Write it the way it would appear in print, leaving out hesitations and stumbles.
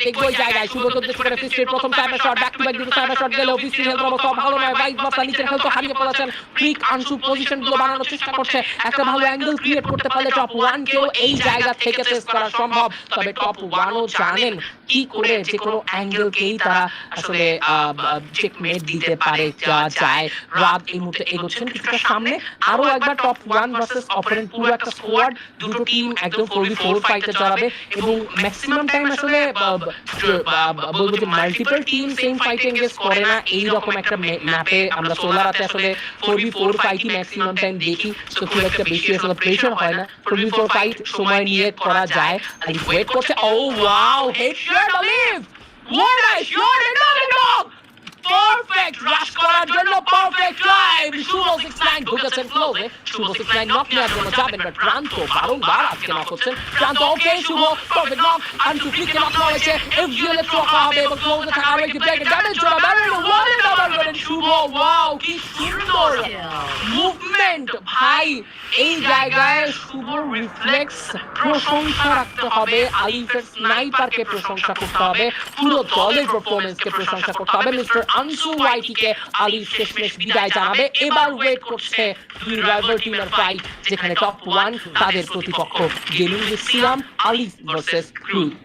দেখবো এই জায়গায় শুভর উদ্দেশ্য করে ফিস্টের প্রথম cyber shot, back to back দুটো সাইবার শট গেলেও ফিস্টের হেলথ অবস্থা ভালো নয়। ভাইস মাস্টার নিচের হেলথ হারিয়ে ফেলেছেন। ক্রিক আনসু পজিশনগুলো বানানোর চেষ্টা করছে, একটা ভালো অ্যাঙ্গেল ক্রিয়েট করতে পারলে টপ 1 কেও এই জায়গা থেকে চেস করা সম্ভব। তবে টপ 1 ও জানেন কি করে যে কোনো অ্যাঙ্গেলকেই তারা আসলে চেকমেট দিতে পারে যায়। রাত এই মুহূর্তে এগোচ্ছেন কিছুটা সামনে। আরো একবার টপ 1 ভার্সেস অপোনেন্ট, পুরো একটা স্কোয়াড, দুটো টিম একদম 4v4 ফাইটে জড়াবে এবং ম্যাক্সিমাম টাইম আসলে বলবো যে মাল্টিপল টিম সেম ফাইটে এনগেজ করে না। এইরকম একটা ম্যাপে আমরা সোলারাতে আসলে 4v4 ফাইটই ম্যাক্সিমাম টাইম দেখি, সো খুব একটা বেশি আসলে প্রেশার হয় না। 4v4 ফাইট সময় নিয়ে করা যায়। আলিফ ওয়েট করছে, ও wow, headshot Alif, what a shot, another knock! Perfect rush করার জন্য পারফেক্ট টাইম। শুভ 69 ঢুকেছেন ক্লোজে, শুভ 69 নক নেওয়ার জন্য যাবেন, বাট প্রান্ত বারংবার আজকে নক হচ্ছেন। প্রান্ত ওকে, শুভ পারফেক্ট নক, আনটু ফ্লিকে নক হয়েছে, এফজিএল এ রাখা হবে এবং ক্লোজে থাকা আরো একটি ব্রেক ড্যামেজ জোড়া ব্যারেল ওয়ালে ডাবল করেন শুভ। ওয়াও, কি সুন্দর মুভমেন্ট ভাই। এই জায়গায় শুভর রিফ্লেক্স প্রশংসা রাখতে হবে, আলিফের স্নাইপারকে প্রশংসা করতে হবে, পুরো দলের পারফরমেন্সকে প্রশংসা করতে হবে। মিস্টার আনসু ওয়াইটিকে আলিফ শেষমেশ বিদায় জানাবে। এবার ওয়েট করছে দুই রাইভাল টিমের ফাইট, যেখানে টপ 1 তাদের প্রতিপক্ষ গেমিং সিয়াম আলিফ ভার্সেস ক্রু।